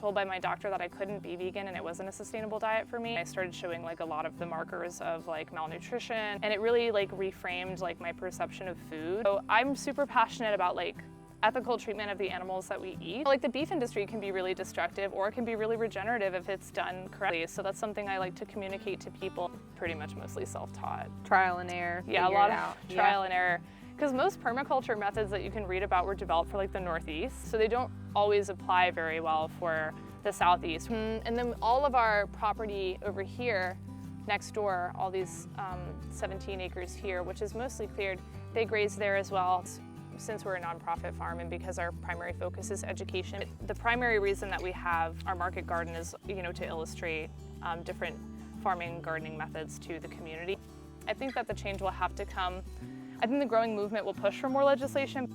told by my doctor that I couldn't be vegan and it wasn't a sustainable diet for me. I started showing like a lot of the markers of like malnutrition, and it really like reframed like my perception of food. So I'm super passionate about like ethical treatment of the animals that we eat. Like the beef industry can be really destructive, or it can be really regenerative if it's done correctly. So that's something I like to communicate to people. Pretty much mostly self-taught. Trial and error. Yeah, a lot of trial and error. Because most permaculture methods that you can read about were developed for like the Northeast, so they don't always apply very well for the Southeast. And then all of our property over here, next door, all these 17 acres here, which is mostly cleared, they graze there as well. Since we're a nonprofit farm and because our primary focus is education, the primary reason that we have our market garden is, you know, to illustrate different farming and gardening methods to the community. I think that the change will have to come. I think the growing movement will push for more legislation.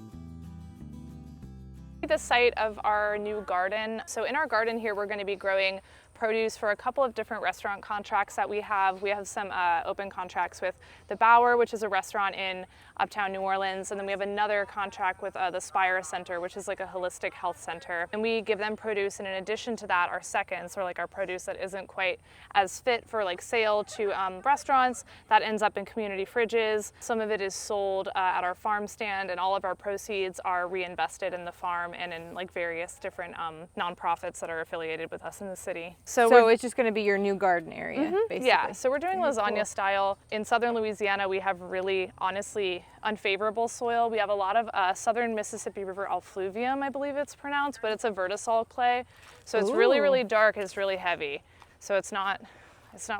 The site of our new garden. So in our garden here, we're going to be growing produce for a couple of different restaurant contracts that we have. We have some open contracts with the Bower, which is a restaurant in uptown New Orleans, and then we have another contract with the Spire Center, which is like a holistic health center. And we give them produce, and in addition to that, our seconds, or like our produce that isn't quite as fit for like sale to restaurants, that ends up in community fridges. Some of it is sold at our farm stand, and all of our proceeds are reinvested in the farm and in like various different nonprofits that are affiliated with us in the city. So it's just going to be your new garden area, basically. Yeah, so we're doing lasagna style. In southern Louisiana, we have really, honestly, unfavorable soil. We have a lot of southern Mississippi River alfluvium, I believe it's pronounced, but it's a vertisol clay. So it's really, really dark, it's really heavy. So it's not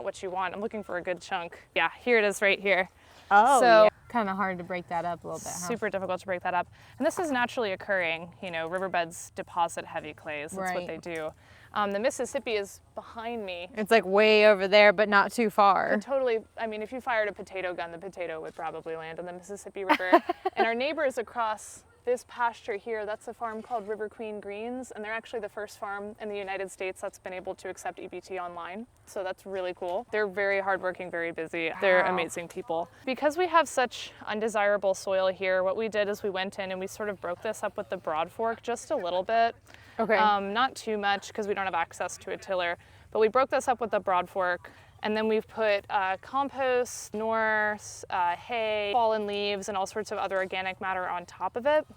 what you want. I'm looking for a good chunk. Yeah, here it is right here. Oh, so, yeah. Kind of hard to break that up a little bit, huh? Super difficult to break that up. And this is naturally occurring. You know, riverbeds deposit heavy clays. That's what they do. The Mississippi is behind me. It's like way over there, but not too far. But totally, I mean, if you fired a potato gun, the potato would probably land in the Mississippi River. And our neighbors across this pasture here, that's a farm called River Queen Greens, and they're actually the first farm in the United States that's been able to accept EBT online. So that's really cool. They're very hardworking, very busy. Wow. They're amazing people. Because we have such undesirable soil here, what we did is we went in and we sort of broke this up with the broad fork just a little bit. Okay. Not too much because we don't have access to a tiller, but we broke this up with the broad fork, and then we've put compost, manure, hay, fallen leaves, and all sorts of other organic matter on top of it.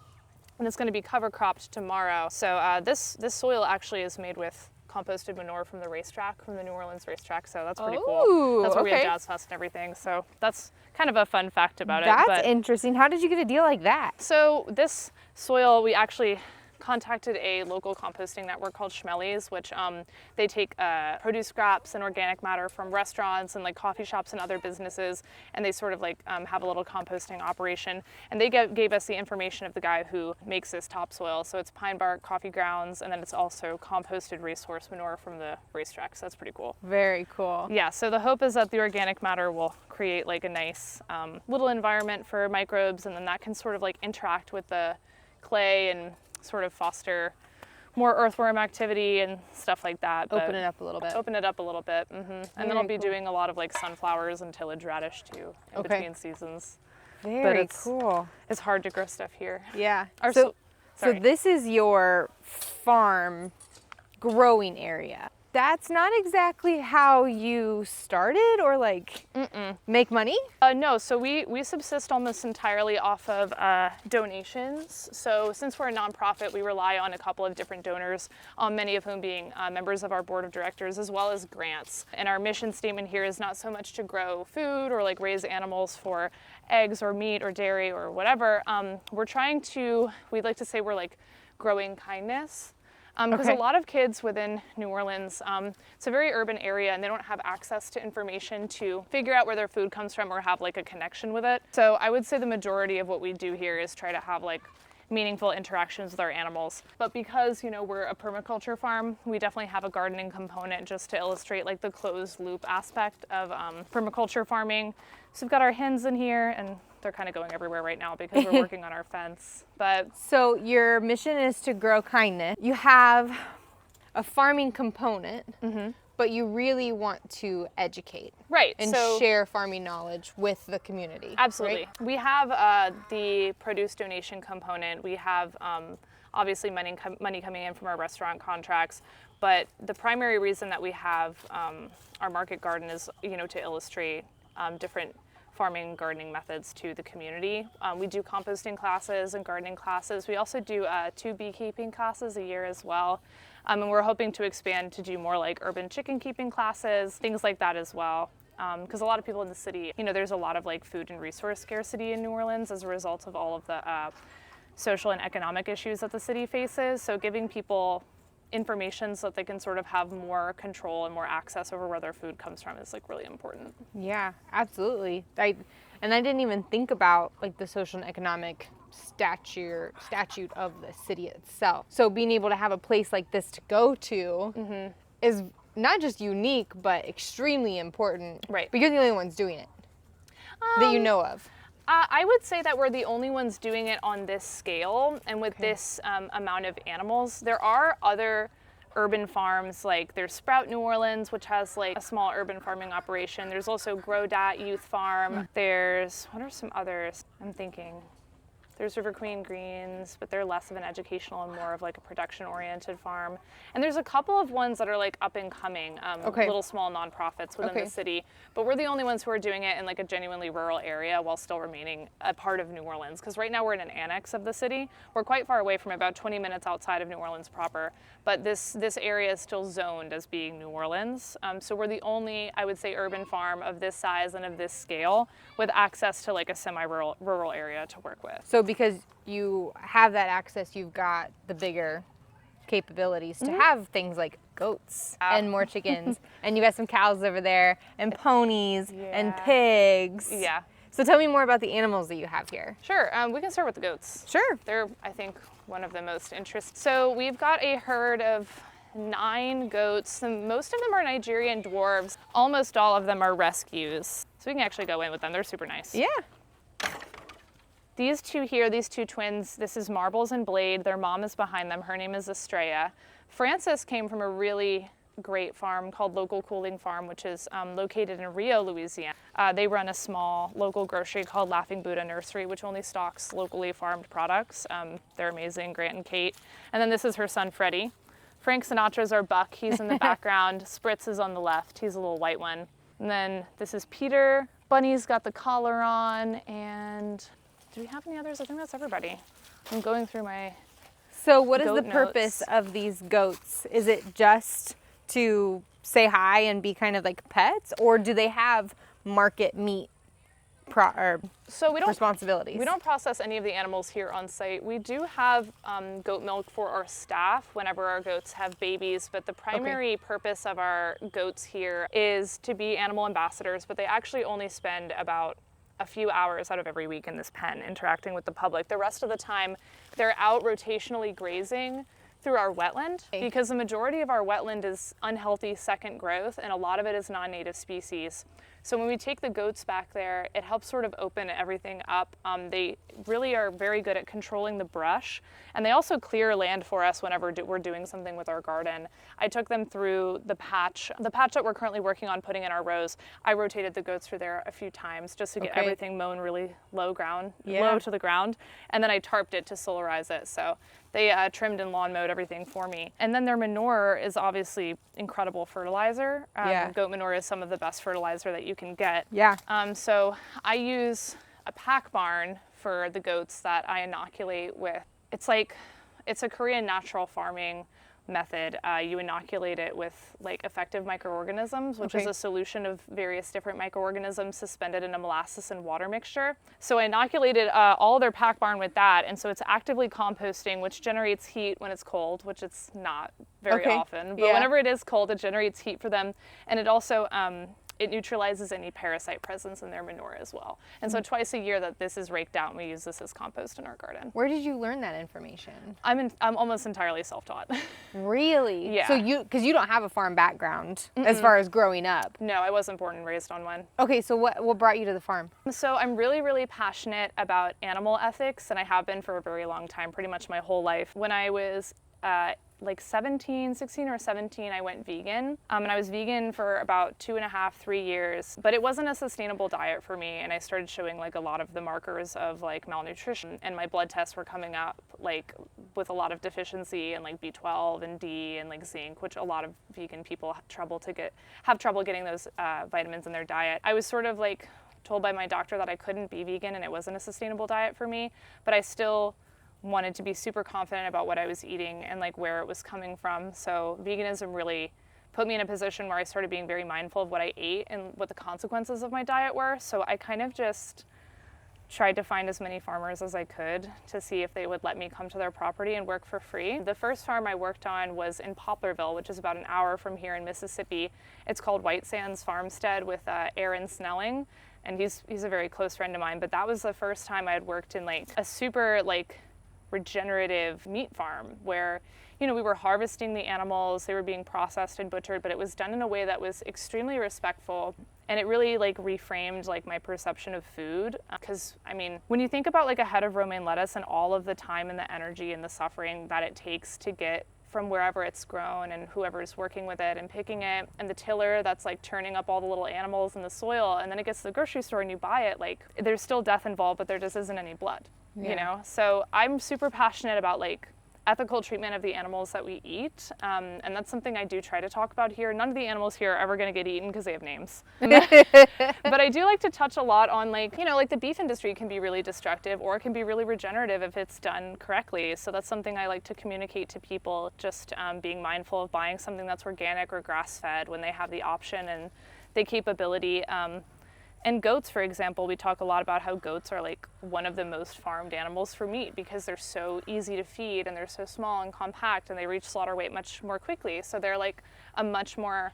And it's going to be cover cropped tomorrow. So this soil actually is made with composted manure from the racetrack, from the New Orleans racetrack. So that's pretty cool. That's where we have Jazz Fest and everything. So that's kind of a fun fact about it. That's interesting. How did you get a deal like that? So this soil, we actually contacted a local composting network called Schmelly's, which they take produce scraps and organic matter from restaurants and like coffee shops and other businesses, and they sort of like have a little composting operation. And they gave us the information of the guy who makes this topsoil. So it's pine bark, coffee grounds, and then it's also composted racehorse manure from the racetrack. So that's pretty cool. Very cool. Yeah, so the hope is that the organic matter will create like a nice little environment for microbes, and then that can sort of like interact with the clay and sort of foster more earthworm activity and stuff like that. Open it up a little bit. Open it up a little bit. And then I'll be doing a lot of like sunflowers and tillage radish too in between seasons. Very cool. It's hard to grow stuff here. Yeah. So this is your farm growing area. That's not exactly how you started, or like make money? No, so we subsist almost entirely off of donations. So since we're a nonprofit, we rely on a couple of different donors, many of whom being members of our board of directors, as well as grants. And our mission statement here is not so much to grow food or like raise animals for eggs or meat or dairy or whatever. We'd like to say we're like growing kindness. Because a lot of kids within New Orleans, it's a very urban area, and they don't have access to information to figure out where their food comes from or have like a connection with it. So I would say the majority of what we do here is try to have like meaningful interactions with our animals. But because, you know, we're a permaculture farm, we definitely have a gardening component just to illustrate like the closed loop aspect of permaculture farming. So we've got our hens in here, and they're kind of going everywhere right now because we're working on our fence. But so your mission is to grow kindness. You have a farming component, but you really want to educate. Right. And share farming knowledge with the community. Absolutely. Right? We have the produce donation component. We have obviously money coming in from our restaurant contracts. But the primary reason that we have our market garden is, to illustrate different farming and gardening methods to the community. We do composting classes and gardening classes. We also do 2 beekeeping classes a year as well. And we're hoping to expand to do more like urban chicken keeping classes, things like that as well. Because a lot of people in the city, there's a lot of like food and resource scarcity in New Orleans as a result of all of the social and economic issues that the city faces. So giving people information so that they can sort of have more control and more access over where their food comes from is like really important. Yeah, absolutely. I didn't even think about like the social and economic statute of the city itself. So being able to have a place like this to go to is not just unique, but extremely important. Right. But you're the only ones doing it that you know of. I would say that we're the only ones doing it on this scale and with this amount of animals. There are other urban farms, like there's Sprout New Orleans, which has like a small urban farming operation. There's also Grow Dat Youth Farm. What are some others? I'm thinking. There's River Queen Greens, but they're less of an educational and more of like a production-oriented farm. And there's a couple of ones that are like up and coming, little small nonprofits within the city. But we're the only ones who are doing it in like a genuinely rural area while still remaining a part of New Orleans. Because right now we're in an annex of the city. We're quite far away from about 20 minutes outside of New Orleans proper. But this area is still zoned as being New Orleans. So we're the only, I would say, urban farm of this size and of this scale with access to like a semi-rural area to work with. So because you have that access, you've got the bigger capabilities to have things like goats and more chickens. And you got some cows over there and ponies and pigs. Yeah. So tell me more about the animals that you have here. Sure, we can start with the goats. Sure. They're, I think, one of the most interesting. So we've got a herd of 9 goats. Most of them are Nigerian dwarves. Almost all of them are rescues. So we can actually go in with them. They're super nice. Yeah. These two here, these 2 twins, this is Marbles and Blade. Their mom is behind them. Her name is Estrella. Francis came from a really great farm called Local Cooling Farm, which is located in Rio, Louisiana. They run a small local grocery called Laughing Buddha Nursery, which only stocks locally farmed products. They're amazing, Grant and Kate. And then this is her son, Freddie. Frank Sinatra's our buck. He's in the background. Spritz is on the left. He's a little white one. And then this is Peter. Bunny's got the collar on. And do we have any others? I think that's everybody. I'm going through my So what is the goat purpose notes. of these goats? Is it just to say hi and be kind of like pets, or do they have market meat responsibilities? We don't process any of the animals here on site. We do have goat milk for our staff whenever our goats have babies, but the primary purpose of our goats here is to be animal ambassadors, but they actually only spend about a few hours out of every week in this pen interacting with the public. The rest of the time, they're out rotationally grazing through our wetland because the majority of our wetland is unhealthy second growth and a lot of it is non-native species. So when we take the goats back there, it helps sort of open everything up. They really are very good at controlling the brush, and they also clear land for us whenever we're doing something with our garden. I took them through the patch that we're currently working on putting in our rows. I rotated the goats through there a few times just to get everything mown really low to the ground, and then I tarped it to solarize it. So they trimmed and lawn mowed everything for me. And then their manure is obviously incredible fertilizer. Goat manure is some of the best fertilizer that you can get. Yeah. So I use a pack barn for the goats that I inoculate with. It's a Korean natural farming method. You inoculate it with like effective microorganisms, which is a solution of various different microorganisms suspended in a molasses and water mixture. So I inoculated all their pack barn with that, and so it's actively composting, which generates heat when it's cold, which it's not very often, but whenever it is cold, it generates heat for them, and it also it neutralizes any parasite presence in their manure as well. And so twice a year that this is raked out, and we use this as compost in our garden. Where did you learn that information? I'm almost entirely self-taught. Really? Yeah. So because you don't have a farm background as far as growing up. No, I wasn't born and raised on one. Okay, so what brought you to the farm? So I'm really, really passionate about animal ethics, and I have been for a very long time, pretty much my whole life. When I was like 16 or 17, I went vegan. And I was vegan for about 2.5, 3 years, but it wasn't a sustainable diet for me. And I started showing like a lot of the markers of like malnutrition, and my blood tests were coming up like with a lot of deficiency in like B12 and D and like zinc, which a lot of vegan people have trouble getting those vitamins in their diet. I was sort of like told by my doctor that I couldn't be vegan and it wasn't a sustainable diet for me, but I still wanted to be super confident about what I was eating and like where it was coming from. So veganism really put me in a position where I started being very mindful of what I ate and what the consequences of my diet were. So I kind of just tried to find as many farmers as I could to see if they would let me come to their property and work for free. The first farm I worked on was in Poplarville, which is about an hour from here in Mississippi. It's called White Sands Farmstead with Aaron Snelling, and he's a very close friend of mine. But that was the first time I had worked in like a super like regenerative meat farm where, you know, we were harvesting the animals, they were being processed and butchered, but it was done in a way that was extremely respectful. And it really like reframed like my perception of food. Because I mean, when you think about like a head of romaine lettuce and all of the time and the energy and the suffering that it takes to get from wherever it's grown and whoever's working with it and picking it, and the tiller that's like turning up all the little animals in the soil, and then it gets to the grocery store and you buy it, like there's still death involved, but there just isn't any blood, you know? So I'm super passionate about like ethical treatment of the animals that we eat, and that's something I do try to talk about here. None of the animals here are ever going to get eaten because they have names. But I do like to touch a lot on like, you know, like the beef industry can be really destructive or it can be really regenerative if it's done correctly. So that's something I like to communicate to people, just being mindful of buying something that's organic or grass-fed when they have the option and the capability. And goats, for example, we talk a lot about how goats are like one of the most farmed animals for meat because they're so easy to feed and they're so small and compact and they reach slaughter weight much more quickly. So they're like a much more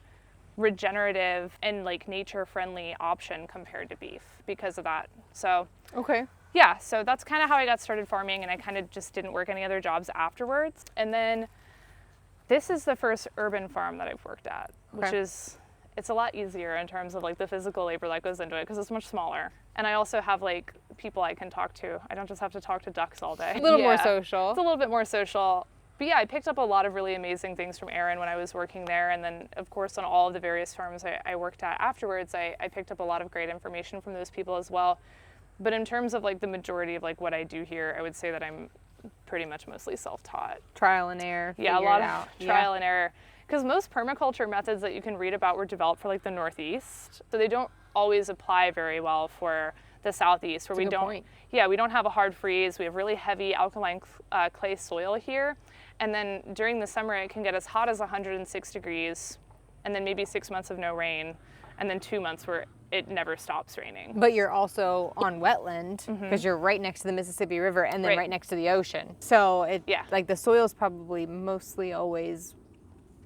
regenerative and like nature-friendly option compared to beef because of that. So Okay. yeah, so that's kind of how I got started farming, and I kind of just didn't work any other jobs afterwards. And then this is the first urban farm that I've worked at, which is, it's a lot easier in terms of like the physical labor that goes into it because it's much smaller. And I also have like people I can talk to. I don't just have to talk to ducks all day. A little more social. It's a little bit more social. But yeah, I picked up a lot of really amazing things from Aaron when I was working there. And then of course on all of the various farms I worked at afterwards, I picked up a lot of great information from those people as well. But in terms of like the majority of like what I do here, I would say that I'm pretty much mostly self-taught. Trial and error. Yeah, a lot of trial and error. Because most permaculture methods that you can read about were developed for like the Northeast, so they don't always apply very well for the Southeast, where we don't. Yeah, we don't have a hard freeze. We have really heavy alkaline clay soil here, and then during the summer it can get as hot as 106 degrees, and then maybe 6 months of no rain, and then 2 months where it never stops raining. But you're also on wetland because you're right next to the Mississippi River and then right next to the ocean. So like the soil's probably mostly always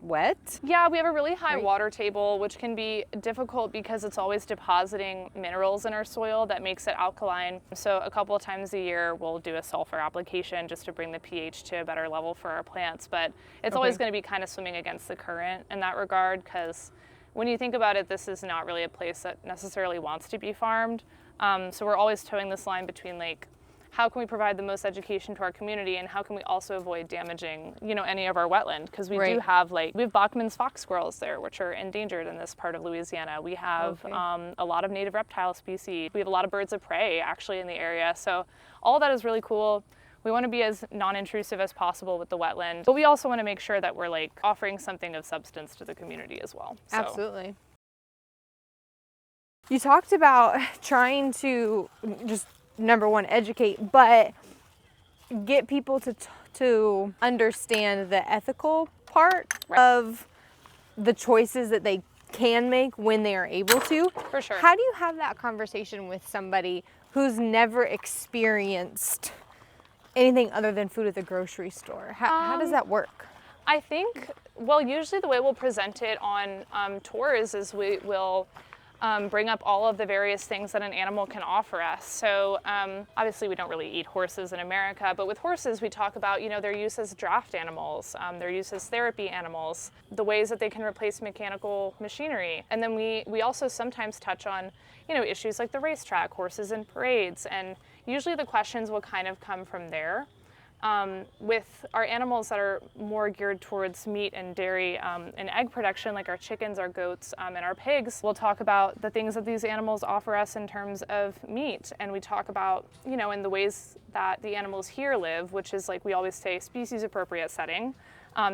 wet? Yeah, we have a really high water table, which can be difficult because it's always depositing minerals in our soil that makes it alkaline. So a couple of times a year, we'll do a sulfur application just to bring the pH to a better level for our plants. But it's always going to be kind of swimming against the current in that regard, because when you think about it, this is not really a place that necessarily wants to be farmed. So we're always towing this line between like, how can we provide the most education to our community, and how can we also avoid damaging, you know, any of our wetland? Because we do have we have Bachman's fox squirrels there, which are endangered in this part of Louisiana. We have a lot of native reptile species. We have a lot of birds of prey actually in the area. So all that is really cool. We want to be as non-intrusive as possible with the wetland, but we also want to make sure that we're like offering something of substance to the community as well. So. Absolutely. You talked about trying to just number one, educate, but get people to understand the ethical part of the choices that they can make when they are able to. For sure. How do you have that conversation with somebody who's never experienced anything other than food at the grocery store? How does that work? I think, well, usually the way we'll present it on tours is we will bring up all of the various things that an animal can offer us. So obviously we don't really eat horses in America, but with horses we talk about, you know, their use as draft animals, their use as therapy animals, the ways that they can replace mechanical machinery. And then we also sometimes touch on, you know, issues like the racetrack, horses in parades, and usually the questions will kind of come from there. With our animals that are more geared towards meat and dairy and egg production, like our chickens, our goats, and our pigs, we'll talk about the things that these animals offer us in terms of meat. And we talk about, in the ways that the animals here live, which is like we always say, species appropriate setting,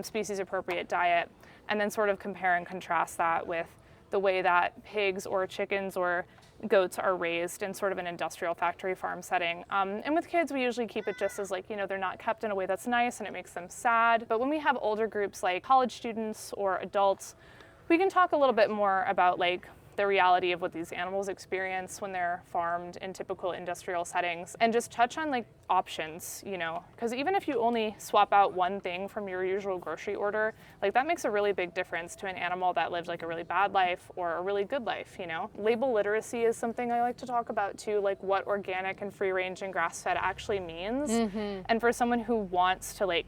species appropriate diet, and then sort of compare and contrast that with the way that pigs or chickens or goats are raised in sort of an industrial factory farm setting. And with kids, we usually keep it just as like, they're not kept in a way that's nice and it makes them sad. But when we have older groups like college students or adults, we can talk a little bit more about like the reality of what these animals experience when they're farmed in typical industrial settings, and just touch on like options, because even if you only swap out one thing from your usual grocery order, like that makes a really big difference to an animal that lived like a really bad life or a really good life. Label literacy is something I like to talk about too, like what organic and free range and grass-fed actually means. And for someone who wants to like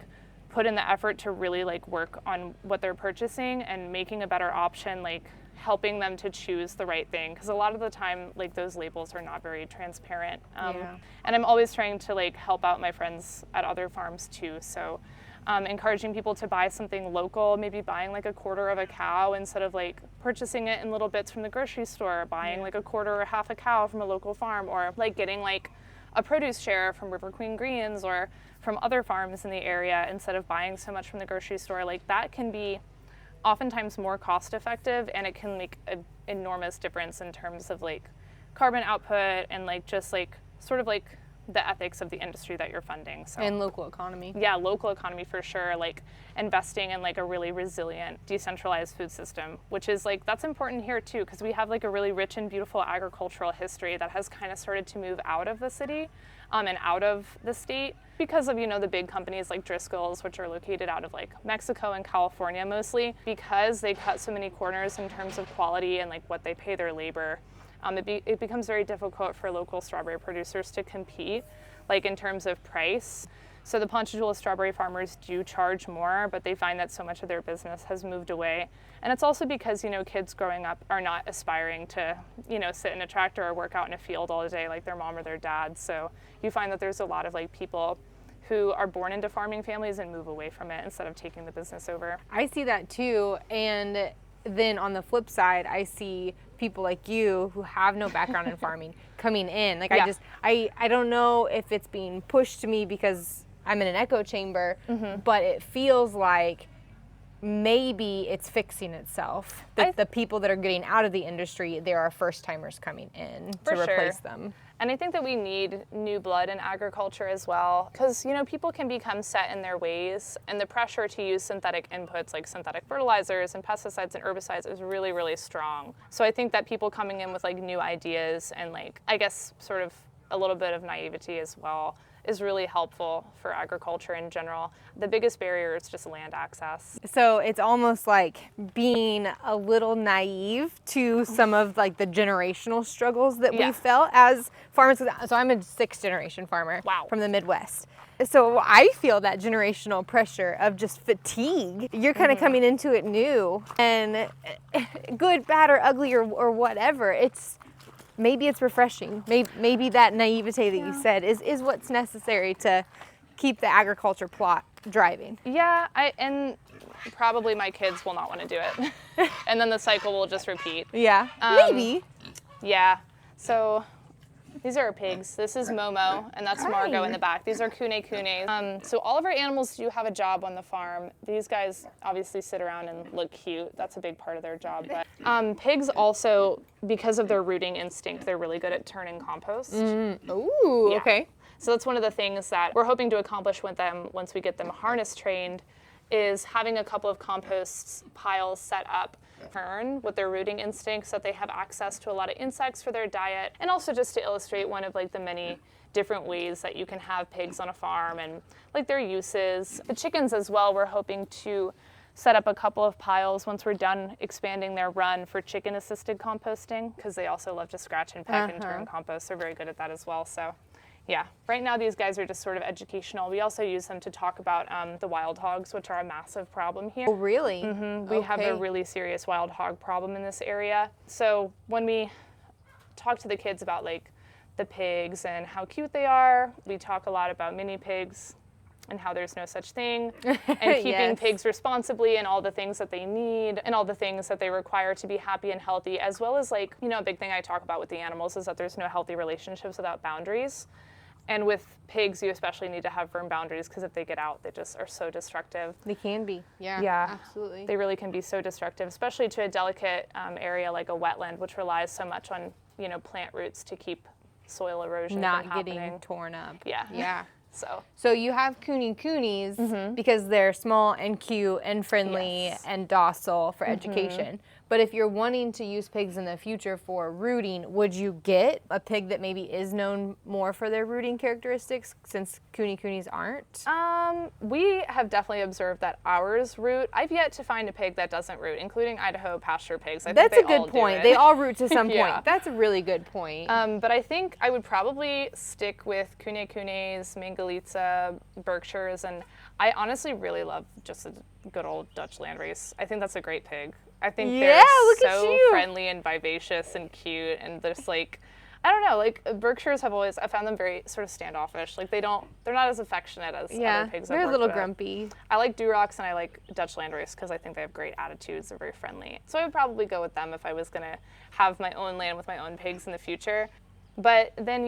put in the effort to really like work on what they're purchasing and making a better option, like helping them to choose the right thing, because a lot of the time like those labels are not very transparent. And I'm always trying to like help out my friends at other farms too, so encouraging people to buy something local, maybe buying like a quarter of a cow instead of like purchasing it in little bits from the grocery store, buying like a quarter or half a cow from a local farm, or like getting like a produce share from River Queen Greens or from other farms in the area instead of buying so much from the grocery store. Like that can be oftentimes more cost effective, and it can make an enormous difference in terms of like carbon output and like just like sort of like the ethics of the industry that you're funding. So And local economy. Yeah, local economy for sure, like investing in like a really resilient decentralized food system, which is like that's important here too, because we have like a really rich and beautiful agricultural history that has kind of started to move out of the city and out of the state because of the big companies like Driscoll's, which are located out of like Mexico and California mostly, because they cut so many corners in terms of quality and like what they pay their labor. It becomes very difficult for local strawberry producers to compete, like in terms of price. So the Ponchatoula strawberry farmers do charge more, but they find that so much of their business has moved away. And it's also because, kids growing up are not aspiring to, sit in a tractor or work out in a field all day like their mom or their dad. So you find that there's a lot of like people who are born into farming families and move away from it instead of taking the business over. I see that too. And then on the flip side, I see people like you who have no background in farming coming in. Like I don't know if it's being pushed to me because I'm in an echo chamber, but it feels like maybe it's fixing itself. The people that are getting out of the industry, there are first timers coming in to replace them. And I think that we need new blood in agriculture as well, because people can become set in their ways, and the pressure to use synthetic inputs like synthetic fertilizers and pesticides and herbicides is really, really strong. So I think that people coming in with like new ideas and like, I guess, sort of a little bit of naivety as well is really helpful for agriculture in general. The biggest barrier is just land access. So it's almost like being a little naive to some of like the generational struggles that we felt as farmers. So I'm a 6th generation farmer from the Midwest. So I feel that generational pressure of just fatigue. You're kind of coming into it new, and good, bad, or ugly, or whatever. Maybe it's refreshing. Maybe that naivete that you said is what's necessary to keep the agriculture plot driving. Yeah, and probably my kids will not want to do it. And then the cycle will just repeat. Yeah, maybe. Yeah, so these are our pigs. This is Momo, and that's Margot in the back. These are Kune. So all of our animals do have a job on the farm. These guys obviously sit around and look cute. That's a big part of their job. But pigs also, because of their rooting instinct, they're really good at turning compost. Ooh, okay. So that's one of the things that we're hoping to accomplish with them once we get them harness trained, is having a couple of compost piles set up with their rooting instincts, so that they have access to a lot of insects for their diet, and also just to illustrate one of like the many different ways that you can have pigs on a farm and like their uses. The chickens as well, we're hoping to set up a couple of piles once we're done expanding their run for chicken assisted composting, because they also love to scratch and peck and turn compost. They're very good at that as well. So yeah, right now these guys are just sort of educational. We also use them to talk about the wild hogs, which are a massive problem here. Oh, really? We have a really serious wild hog problem in this area. So when we talk to the kids about like the pigs and how cute they are, we talk a lot about mini pigs and how there's no such thing, and keeping Yes. pigs responsibly and all the things that they need and all the things that they require to be happy and healthy, as well as like, a big thing I talk about with the animals is that there's no healthy relationships without boundaries. And with pigs, you especially need to have firm boundaries because if they get out, they just are so destructive. They can be. Yeah. Yeah. Absolutely. They really can be so destructive, especially to a delicate area like a wetland, which relies so much on, plant roots to keep soil erosion Not from happening. getting torn up. Yeah. Yeah. So you have coonies because they're small and cute and friendly Yes. and docile for education. But if you're wanting to use pigs in the future for rooting, would you get a pig that maybe is known more for their rooting characteristics since coonies aren't? we have definitely observed that ours root. I've yet to find a pig that doesn't root, including Idaho pasture pigs. I That's think a they all good do point. it. They all root to some Yeah. point. That's a really good point. But I think I would probably stick with Kunes, Mangalitsa, Berkshires, and I honestly really love just a good old Dutch landrace. I think that's a great pig. I think Yeah, they're look at so you. friendly and vivacious and cute, and just like, I don't know, like Berkshires I found them very sort of standoffish. Like they're not as affectionate as other pigs I've they're a worked little with. grumpy. I like Durocs and I like Dutch Landrace because I think they have great attitudes. They're very friendly. So I would probably go with them if I was going to have my own land with my own pigs in the future. But then,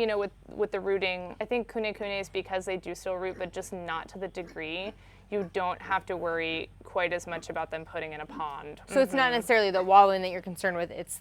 with the rooting, I think Kunes, because they do still root, but just not to the degree, you don't have to worry quite as much about them putting in a pond. So it's not necessarily the wallowing that you're concerned with, it's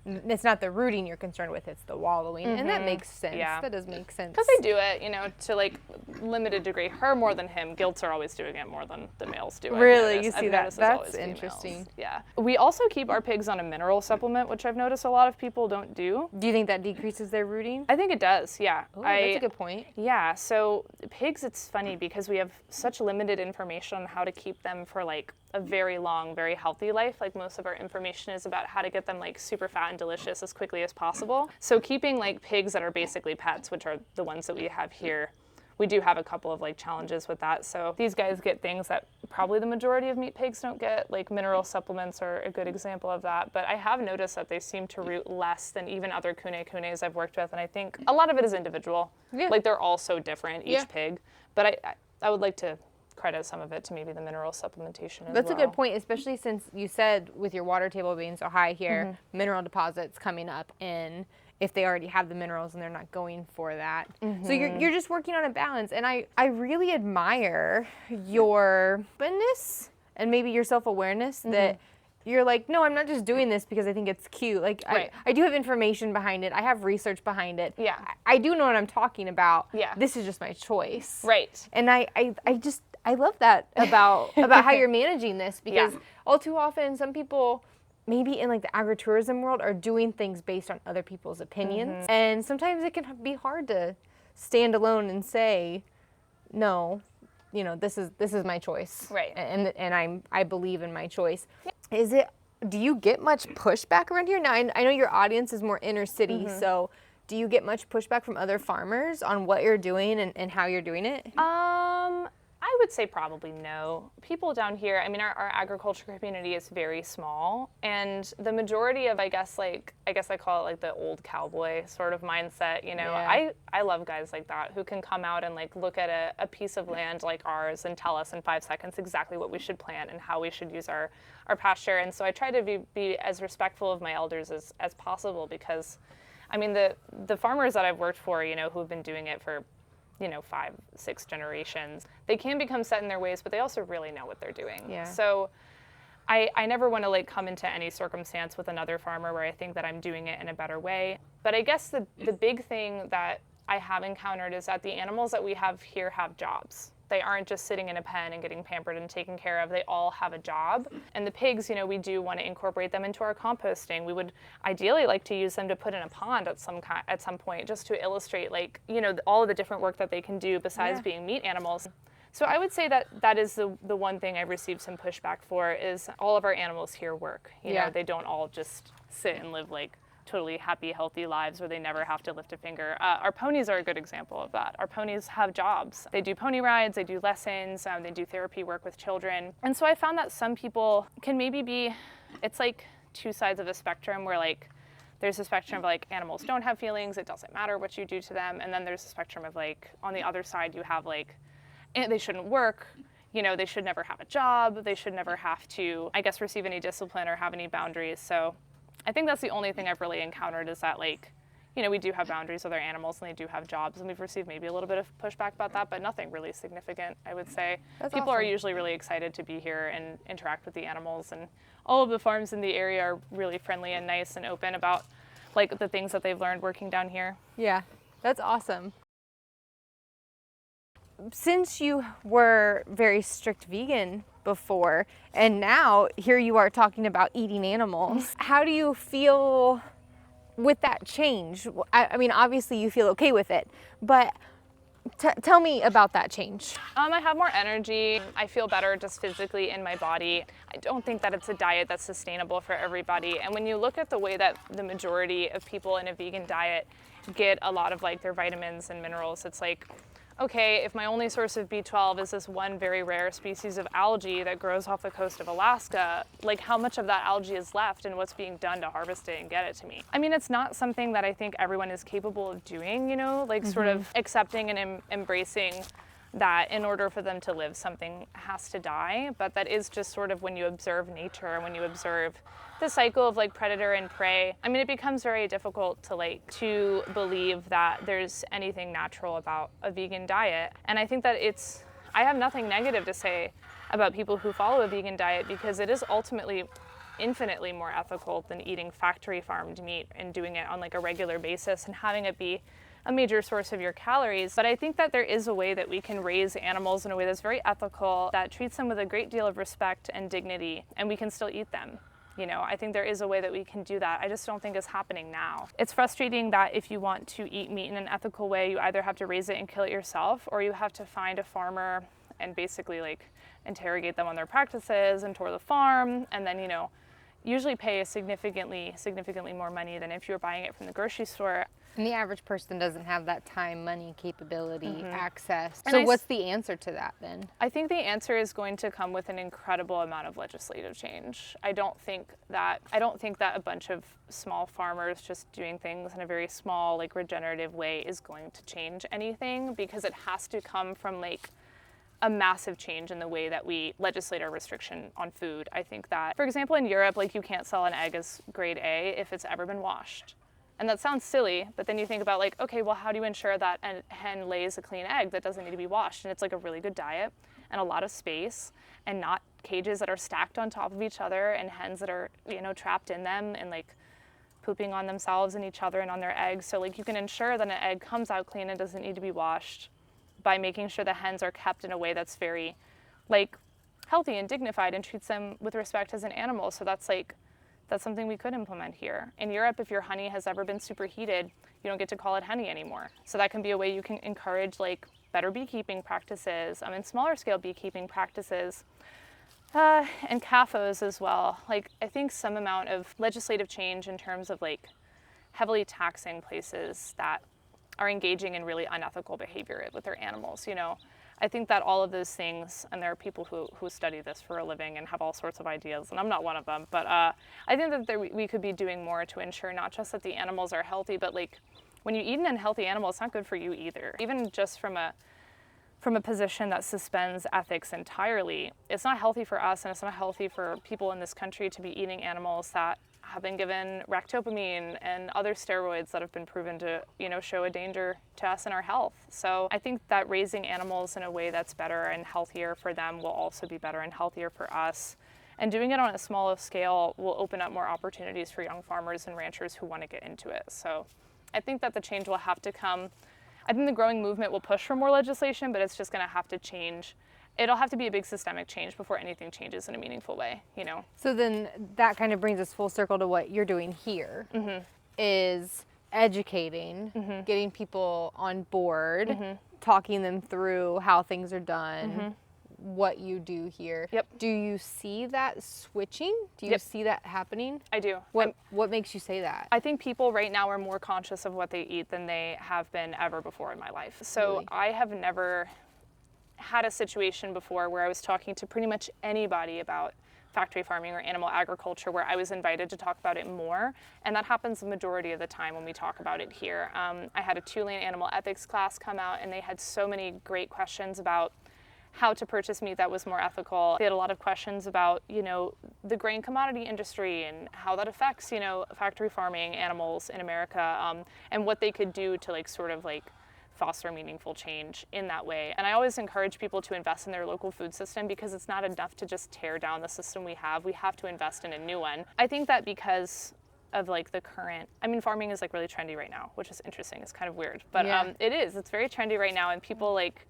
it's not the rooting you're concerned with, it's the wallowing. And that makes sense. Yeah. That does make sense. Because they do it, to like limited degree. Her more than him. Gilts are always doing it more than the males do. I've Really? noticed. You see I've that? noticed it's That's always females. interesting. Yeah. We also keep our pigs on a mineral supplement, which I've noticed a lot of people don't do. Do you think that decreases their rooting? I think it does, yeah. Oh, that's a good point. Yeah, so pigs, it's funny because we have such limited information on how to keep them for like a very long, very healthy life. Like most of our information is about how to get them like super fat and delicious as quickly as possible. So keeping like pigs that are basically pets, which are the ones that we have here, we do have a couple of like challenges with that. So these guys get things that probably the majority of meat pigs don't get, like mineral supplements are a good example of that. But I have noticed that they seem to root less than even other kunes I've worked with. And I think a lot of it is individual. Yeah. Like they're all so different, each Yeah. pig. But I would like to credit some of it to maybe the mineral supplementation as That's well. a good point, especially since you said with your water table being so high here, mineral deposits coming up in if they already have the minerals and they're not going for that. So you're just working on a balance. And I really admire your openness and maybe your self-awareness that you're like, no, I'm not just doing this because I think it's cute. Like, Right. I do have information behind it. I have research behind it. Yeah. I do know what I'm talking about. Yeah. This is just my choice. Right. And I love that about how you're managing this because Yeah. all too often some people maybe in like the agritourism world are doing things based on other people's opinions. And sometimes it can be hard to stand alone and say, no, this is my choice. Right. And I believe in my choice. Do you get much pushback around here? Now I know your audience is more inner city, so do you get much pushback from other farmers on what you're doing and how you're doing it? I would say probably no. People down here, I mean, our agriculture community is very small, and the majority of, I guess I call it like the old cowboy sort of mindset, Yeah. I love guys like that who can come out and like look at a piece of land like ours and tell us in 5 seconds exactly what we should plant and how we should use our pasture. And so I try to be as respectful of my elders as possible because, I mean, the farmers that I've worked for, who have been doing it for 5, 6 generations, they can become set in their ways, but they also really know what they're doing. Yeah. So I never want to like come into any circumstance with another farmer where I think that I'm doing it in a better way. But I guess the big thing that I have encountered is that the animals that we have here have jobs. They aren't just sitting in a pen and getting pampered and taken care of. They all have a job. And the pigs, we do want to incorporate them into our composting. We would ideally like to use them to put in a pond at some point, just to illustrate all of the different work that they can do besides being meat animals. So I would say that is the one thing I've received some pushback for is all of our animals here work. You know, they don't all just sit and live like totally happy, healthy lives where they never have to lift a finger. Our ponies are a good example of that. Our ponies have jobs. They do pony rides, they do lessons, they do therapy work with children. And so I found that some people can maybe it's like two sides of a spectrum where like there's a spectrum of like animals don't have feelings, it doesn't matter what you do to them. And then there's a spectrum of like on the other side you have like and they shouldn't work. They should never have a job. They should never have to, I guess, receive any discipline or have any boundaries. So I think that's the only thing I've really encountered is that, like, we do have boundaries with our animals and they do have jobs, and we've received maybe a little bit of pushback about that, but nothing really significant, I would say. That's People are awesome. usually really excited to be here and interact with the animals, and all of the farms in the area are really friendly and nice and open about, like, the things that they've learned working down here. Yeah, that's awesome. Since you were very strict vegan before, and now here you are talking about eating animals, how do you feel with that change? I mean, obviously you feel okay with it, but tell me about that change. I have more energy. I feel better just physically in my body. I don't think that it's a diet that's sustainable for everybody. And when you look at the way that the majority of people in a vegan diet get a lot of, like, their vitamins and minerals, it's like, okay, if my only source of B12 is this one very rare species of algae that grows off the coast of Alaska, like, how much of that algae is left and what's being done to harvest it and get it to me? I mean, it's not something that I think everyone is capable of doing, like, sort of accepting and embracing that in order for them to live, something has to die. But that is just sort of when you observe nature, when you observe the cycle of, like, predator and prey. I mean, it becomes very difficult to believe that there's anything natural about a vegan diet. And I think that I have nothing negative to say about people who follow a vegan diet, because it is ultimately infinitely more ethical than eating factory farmed meat and doing it on, like, a regular basis and having it be a major source of your calories. But I think that there is a way that we can raise animals in a way that's very ethical, that treats them with a great deal of respect and dignity, and we can still eat them. I think there is a way that we can do that. I just don't think it's happening now. It's frustrating that if you want to eat meat in an ethical way, you either have to raise it and kill it yourself, or you have to find a farmer and basically, like, interrogate them on their practices and tour the farm, and then, usually pay significantly more money than if you were buying it from the grocery store. And the average person doesn't have that time, money, capability, access. And So what's the answer to that then? I think the answer is going to come with an incredible amount of legislative change. I don't think that a bunch of small farmers just doing things in a very small, like, regenerative way is going to change anything, because it has to come from, like, a massive change in the way that we legislate our restriction on food. I think that, for example, in Europe, like, you can't sell an egg as grade A if it's ever been washed. And that sounds silly, but then you think about, like, okay, well, how do you ensure that a hen lays a clean egg that doesn't need to be washed? And it's, like, a really good diet and a lot of space, and not cages that are stacked on top of each other, and hens that are, trapped in them and, like, pooping on themselves and each other and on their eggs. So, like, you can ensure that an egg comes out clean and doesn't need to be washed by making sure the hens are kept in a way that's very, like, healthy and dignified and treats them with respect as an animal. So that's something we could implement here. In Europe, if your honey has ever been superheated, you don't get to call it honey anymore. So that can be a way you can encourage, like, better beekeeping practices, and smaller scale beekeeping practices, and CAFOs as well. Like, I think some amount of legislative change in terms of, like, heavily taxing places that are engaging in really unethical behavior with their animals, I think that all of those things, and there are people who study this for a living and have all sorts of ideas, and I'm not one of them, but I think that we could be doing more to ensure not just that the animals are healthy, but, like, when you eat an unhealthy animal, it's not good for you either. Even just from a position that suspends ethics entirely, it's not healthy for us, and it's not healthy for people in this country to be eating animals that have been given ractopamine and other steroids that have been proven to, show a danger to us and our health. So I think that raising animals in a way that's better and healthier for them will also be better and healthier for us. And doing it on a smaller scale will open up more opportunities for young farmers and ranchers who want to get into it. So I think that the change will have to come. I think the growing movement will push for more legislation, but it's just going to have to change. It'll have to be a big systemic change before anything changes in a meaningful way, So then that kind of brings us full circle to what you're doing here, is educating, getting people on board, talking them through how things are done, what you do here. Yep. Do you see that switching? Do you see that happening? I do. What makes you say that? I think people right now are more conscious of what they eat than they have been ever before in my life. So Really? I have never had a situation before where I was talking to pretty much anybody about factory farming or animal agriculture where I was invited to talk about it more, and that happens the majority of the time when we talk about it here. I had a Tulane animal ethics class come out, and they had so many great questions about how to purchase meat that was more ethical. They had a lot of questions about, you know, the grain commodity industry and how that affects, you know, factory farming animals in America, and what they could do to like sort of like foster meaningful change in that way. And I always encourage people to invest in their local food system, because it's not enough to just tear down the system we have. We have to invest in a new one. I think that because of like the current, I mean, farming is like really trendy right now, which is interesting. It's kind of weird, but it's very trendy right now, and people like,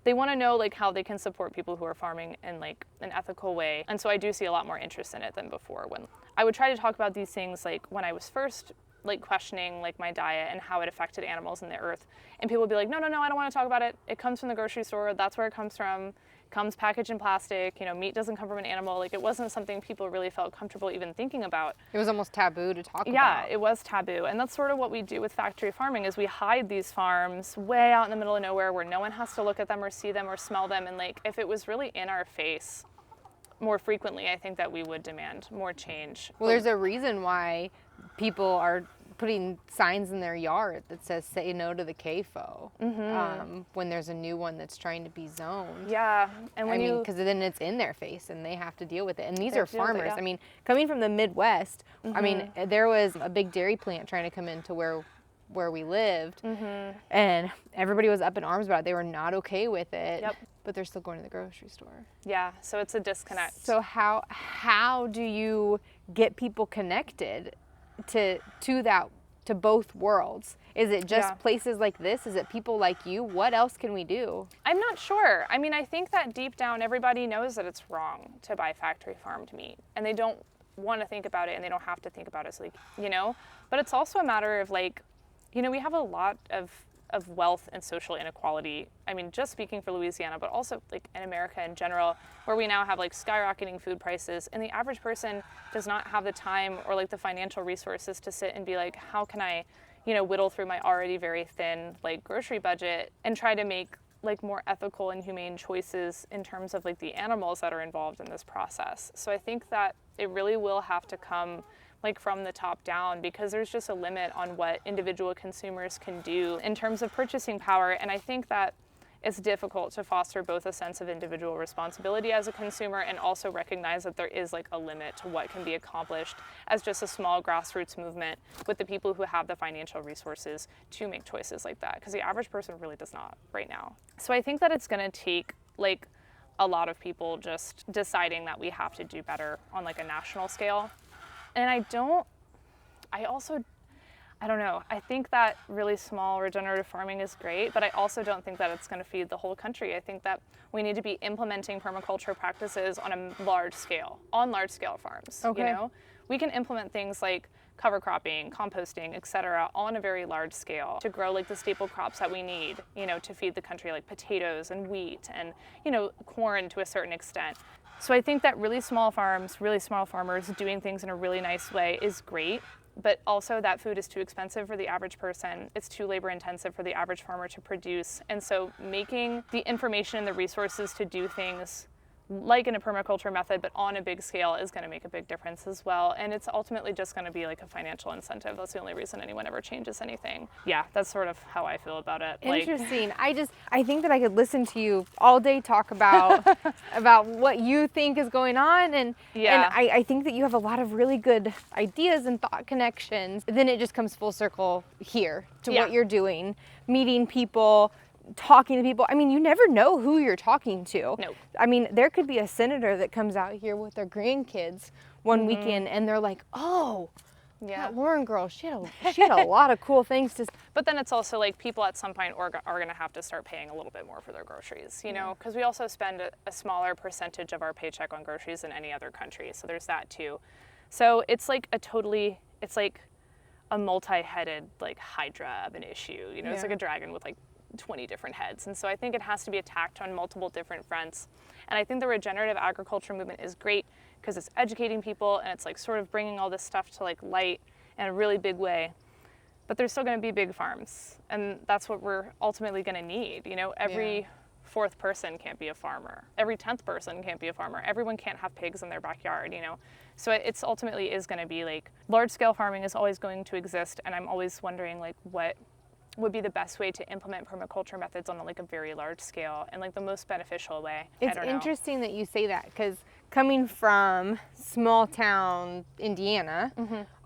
they want to know like how they can support people who are farming in like an ethical way. And so I do see a lot more interest in it than before. When I would try to talk about these things like when I was first like questioning like my diet and how it affected animals and the earth, and people would be like, no, I don't want to talk about it. It comes from the grocery store. That's where it comes from. It comes packaged in plastic. You know, meat doesn't come from an animal. Like, it wasn't something people really felt comfortable even thinking about. It was almost taboo to talk about. Yeah, it was taboo. And that's sort of what we do with factory farming, is we hide these farms way out in the middle of nowhere where no one has to look at them or see them or smell them. And like, if it was really in our face more frequently, I think that we would demand more change. Well, there's a reason why people are putting signs in their yard that says "Say no to the CAFO" when there's a new one that's trying to be zoned. Yeah, and when because then it's in their face and they have to deal with it. And these are farmers. I mean, coming from the Midwest, I mean, there was a big dairy plant trying to come into where we lived, and everybody was up in arms about it. They were not okay with it. Yep. But they're still going to the grocery store. Yeah, so it's a disconnect. So how do you get people connected to both worlds? Is it just places like this? Is it people like you? What else can we do? I'm not sure. I mean, I think that deep down everybody knows that it's wrong to buy factory farmed meat, and they don't want to think about it, and they don't have to think about it. So, like, you know, but it's also a matter of like, you know, we have a lot of wealth and social inequality. I mean, just speaking for Louisiana, but also like in America in general, where we now have like skyrocketing food prices, and the average person does not have the time or like the financial resources to sit and be like, how can I, you know, whittle through my already very thin like grocery budget and try to make like more ethical and humane choices in terms of like the animals that are involved in this process. So I think that it really will have to come like from the top down, because there's just a limit on what individual consumers can do in terms of purchasing power. And I think that it's difficult to foster both a sense of individual responsibility as a consumer and also recognize that there is like a limit to what can be accomplished as just a small grassroots movement with the people who have the financial resources to make choices like that, because the average person really does not right now. So I think that it's going to take like a lot of people just deciding that we have to do better on like a national scale. And I don't know. I think that really small regenerative farming is great, but I also don't think that it's going to feed the whole country. I think that we need to be implementing permaculture practices on a large scale, on large scale farms. Okay. You know, we can implement things like cover cropping, composting, et cetera, on a very large scale to grow like the staple crops that we need, you know, to feed the country, like potatoes and wheat and, you know, corn to a certain extent. So I think that really small farms, really small farmers doing things in a really nice way is great, but also that food is too expensive for the average person. It's too labor intensive for the average farmer to produce. And so making the information and the resources to do things like in a permaculture method, but on a big scale, is going to make a big difference as well. And it's ultimately just going to be like a financial incentive. That's the only reason anyone ever changes anything. Yeah, that's sort of how I feel about it. Interesting. I think that I could listen to you all day talk about about what you think is going on, and I think that you have a lot of really good ideas and thought connections. Then it just comes full circle here to what you're doing, meeting people, talking to people. I mean, you never know who you're talking to. No. I mean, there could be a senator that comes out here with their grandkids one weekend, and they're like, oh, that Lauren girl, she had a lot of cool things to say. But then it's also like people at some point are going to have to start paying a little bit more for their groceries, you know, because we also spend a smaller percentage of our paycheck on groceries than any other country. So there's that too. So it's like it's like a multi-headed like hydra of an issue, you know, it's like a dragon with like 20 different heads. And so I think it has to be attacked on multiple different fronts. And I think the regenerative agriculture movement is great because it's educating people and it's like sort of bringing all this stuff to like light in a really big way. But there's still going to be big farms, and that's what we're ultimately going to need. You know, every fourth person can't be a farmer. Every 10th person can't be a farmer. Everyone can't have pigs in their backyard, you know. So it's ultimately is going to be like large scale farming is always going to exist, and I'm always wondering like what would be the best way to implement permaculture methods on like a very large scale and like the most beneficial way. It's interesting that you say that, because coming from small town Indiana,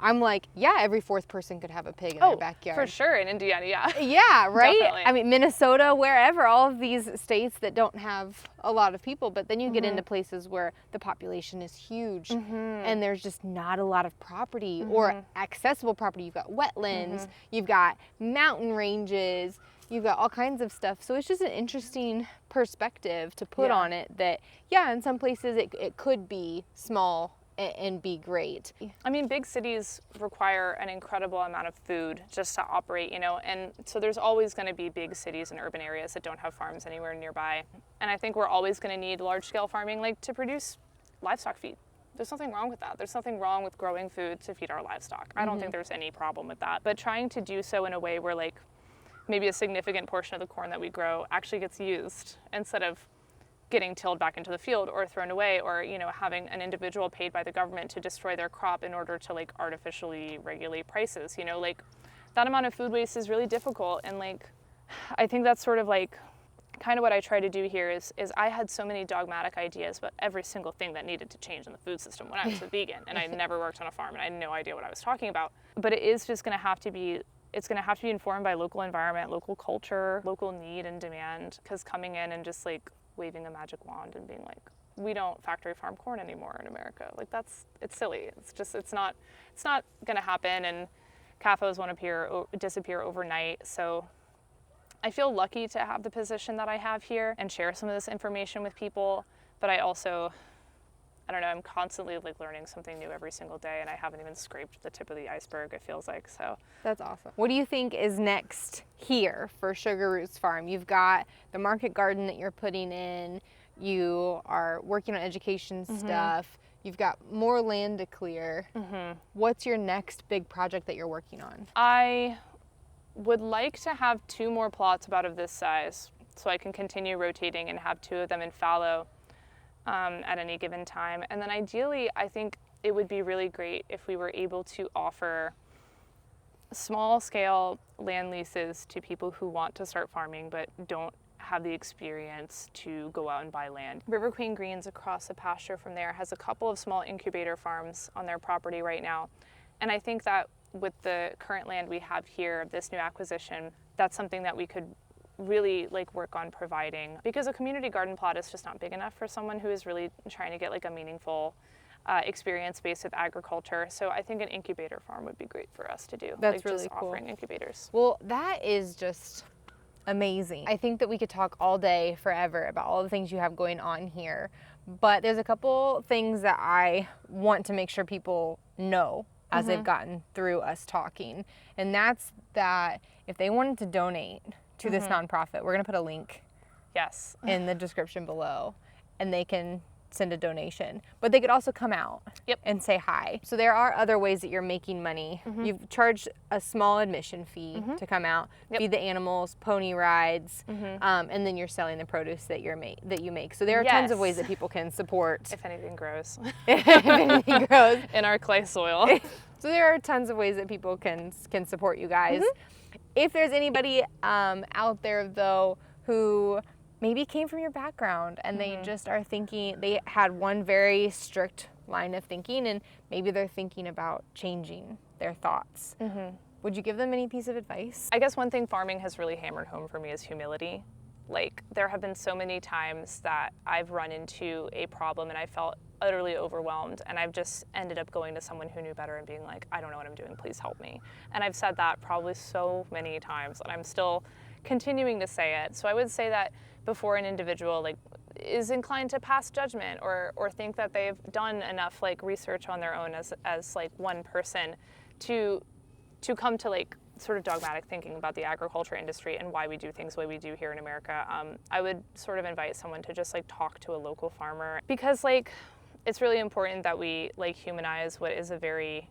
I'm like, yeah, every fourth person could have a pig in their backyard. For sure, in Indiana, yeah. Yeah, right? Definitely. I mean, Minnesota, wherever, all of these states that don't have a lot of people, but then you get into places where the population is huge and there's just not a lot of property or accessible property. You've got wetlands, you've got mountain ranges, you've got all kinds of stuff. So it's just an interesting perspective to put on it that, yeah, in some places it could be small and be great. I mean, big cities require an incredible amount of food just to operate, you know, and so there's always going to be big cities and urban areas that don't have farms anywhere nearby. And I think we're always going to need large-scale farming, like to produce livestock feed. There's nothing wrong with that. There's nothing wrong with growing food to feed our livestock. I don't think there's any problem with that. But trying to do so in a way where like maybe a significant portion of the corn that we grow actually gets used instead of getting tilled back into the field or thrown away, or, you know, having an individual paid by the government to destroy their crop in order to like artificially regulate prices, you know, like that amount of food waste is really difficult. And like, I think that's sort of like kind of what I try to do here is I had so many dogmatic ideas about every single thing that needed to change in the food system when I was a vegan, and I never worked on a farm and I had no idea what I was talking about. But it is just going to have to be, it's going to have to be informed by local environment, local culture, local need and demand, because coming in and just like waving a magic wand and being like, we don't factory farm corn anymore in America, like it's silly. It's not going to happen, and CAFOs won't disappear overnight. So I feel lucky to have the position that I have here and share some of this information with people, but I also, I don't know, I'm constantly like learning something new every single day, and I haven't even scraped the tip of the iceberg, it feels like. So that's awesome. What do you think is next here for Sugar Roots Farm? You've got the market garden that you're putting in, you are working on education stuff, you've got more land to clear. What's your next big project that you're working on? I would like to have 2 more plots about of this size so I can continue rotating and have 2 of them in fallow at any given time. And then ideally, I think it would be really great if we were able to offer small scale land leases to people who want to start farming but don't have the experience to go out and buy land. River Queen Greens across the pasture from there has a couple of small incubator farms on their property right now. And I think that with the current land we have here, this new acquisition, that's something that we could really like work on providing, because a community garden plot is just not big enough for someone who is really trying to get like a meaningful experience based with agriculture. So I think an incubator farm would be great for us to do. That's like really just cool. Offering incubators. Well, that is just amazing. I think that we could talk all day forever about all the things you have going on here, but there's a couple things that I want to make sure people know as they've gotten through us talking. And that's that if they wanted to donate to this nonprofit, we're gonna put a link in the description below, and they can send a donation. But they could also come out and say hi. So there are other ways that you're making money. You've charged a small admission fee to come out, feed the animals, pony rides, and then you're selling the produce that you make. So there are tons of ways that people can support. If anything grows. If anything grows. In our clay soil. So there are tons of ways that people can support you guys. If there's anybody out there though who maybe came from your background and they just are thinking, they had one very strict line of thinking and maybe they're thinking about changing their thoughts, would you give them any piece of advice? I guess one thing farming has really hammered home for me is humility. Like, there have been so many times that I've run into a problem and I felt utterly overwhelmed, and I've just ended up going to someone who knew better and being like, I don't know what I'm doing, please help me. And I've said that probably so many times, and I'm still continuing to say it. So I would say that before an individual like is inclined to pass judgment or think that they've done enough like research on their own as like one person to come to like sort of dogmatic thinking about the agriculture industry and why we do things the way we do here in America, I would sort of invite someone to just like talk to a local farmer, because like it's really important that we like humanize what is a very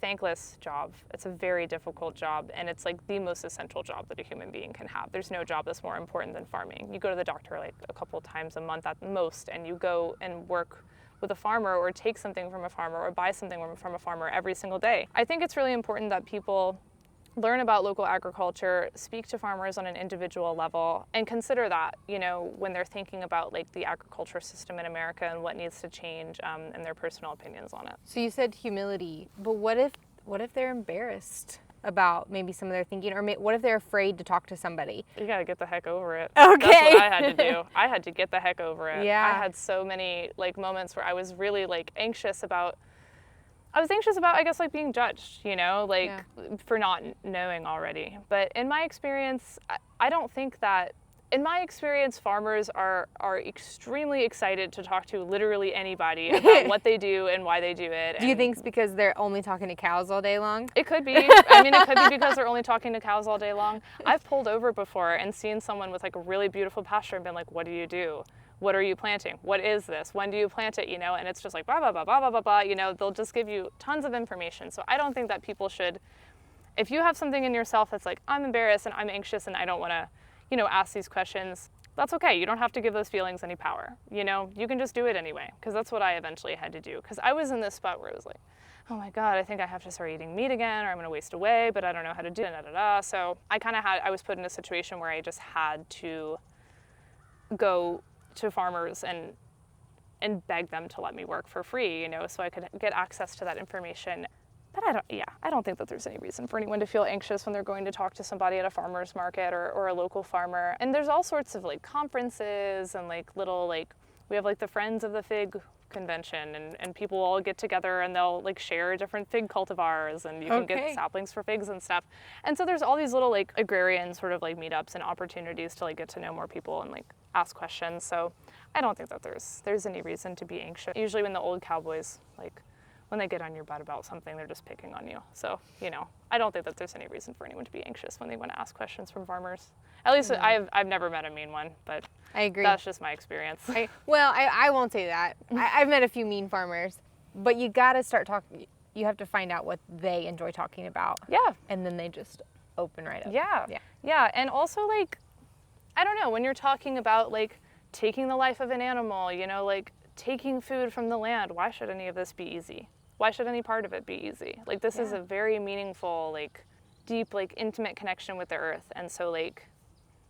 thankless job. It's a very difficult job, and it's like the most essential job that a human being can have. There's no job that's more important than farming. You go to the doctor like a couple times a month at most, and you go and work with a farmer or take something from a farmer or buy something from a farmer every single day. I think it's really important that people learn about local agriculture, speak to farmers on an individual level, and consider that, you know, when they're thinking about like the agriculture system in America and what needs to change, and their personal opinions on it. So you said humility, but what if they're embarrassed about maybe some of their thinking, or what if they're afraid to talk to somebody? You gotta get the heck over it. Okay. That's what I had to do. I had to get the heck over it. Yeah. I had so many like moments where I was really like anxious about, I guess, like being judged, you know, like for not knowing already. But in my experience, I don't think that, in my experience, farmers are extremely excited to talk to literally anybody about what they do and why they do it. Do you think it's because they're only talking to cows all day long? It could be. I mean, it could be because they're only talking to cows all day long. I've pulled over before and seen someone with like a really beautiful pasture and been like, what do you do? What are you planting? What is this? When do you plant it? You know, and it's just like blah, blah, blah, blah, blah, blah, blah. You know, they'll just give you tons of information. So I don't think that people should, if you have something in yourself that's like, I'm embarrassed and I'm anxious and I don't want to, you know, ask these questions, that's okay. You don't have to give those feelings any power. You know, you can just do it anyway, because that's what I eventually had to do. Because I was in this spot where it was like, oh my God, I think I have to start eating meat again, or I'm going to waste away, but I don't know how to do it. So I was put in a situation where I just had to go to farmers and beg them to let me work for free, you know, so I could get access to that information. But I don't think that there's any reason for anyone to feel anxious when they're going to talk to somebody at a farmer's market or a local farmer. And there's all sorts of like conferences and like little, like, we have like the Friends of the Fig convention, and people all get together and they'll like share different fig cultivars, and you can get saplings for figs and stuff. And so there's all these little like agrarian sort of like meetups and opportunities to like get to know more people and like ask questions. So I don't think that there's any reason to be anxious. Usually when the old cowboys, like, when they get on your butt about something, they're just picking on you. So, you know, I don't think that there's any reason for anyone to be anxious when they want to ask questions from farmers. At least I've never met a mean one, but I agree. That's just my experience. I won't say that. I've met a few mean farmers, but you got to start talking. You have to find out what they enjoy talking about. Yeah. And then they just open right up. Yeah. Yeah. And also, like, I don't know, when you're talking about like taking the life of an animal, you know, like taking food from the land, why should any of this be easy? Why should any part of it be easy? Like, this is a very meaningful, like, deep, like, intimate connection with the earth. And so, like,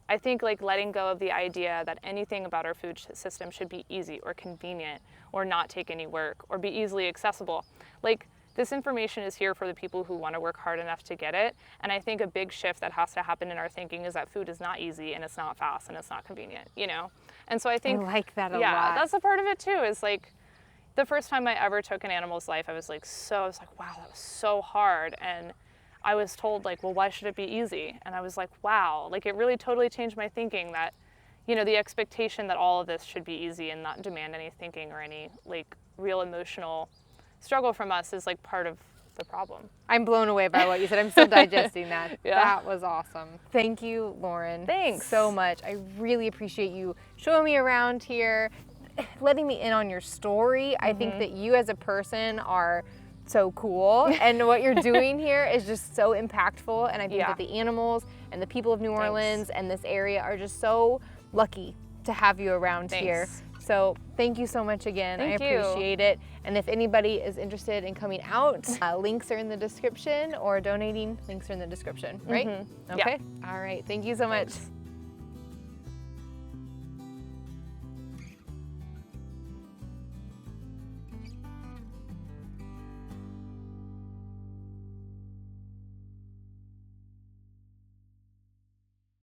I think, like, letting go of the idea that anything about our food system should be easy or convenient or not take any work or be easily accessible. Like, this information is here for the people who want to work hard enough to get it. And I think a big shift that has to happen in our thinking is that food is not easy and it's not fast and it's not convenient, you know? And so I think... I like that a lot. Yeah, that's a part of it, too, is, like, the first time I ever took an animal's life, I was like, wow, that was so hard. And I was told, like, well, why should it be easy? And I was like, wow, like, it really totally changed my thinking that, you know, the expectation that all of this should be easy and not demand any thinking or any, like, real emotional struggle from us is, like, part of the problem. I'm blown away by what you said. I'm still digesting that. Yeah. That was awesome. Thank you, Lauren. Thanks so much. I really appreciate you showing me around here, letting me in on your story. I think that you as a person are so cool, and what you're doing here is just so impactful, and I think that the animals and the people of New Orleans and this area are just so lucky to have you around here. So thank you so much again. I appreciate it. And if anybody is interested in coming out, links are in the description, or donating, links are in the description, right? Okay. All right. Thank you so much.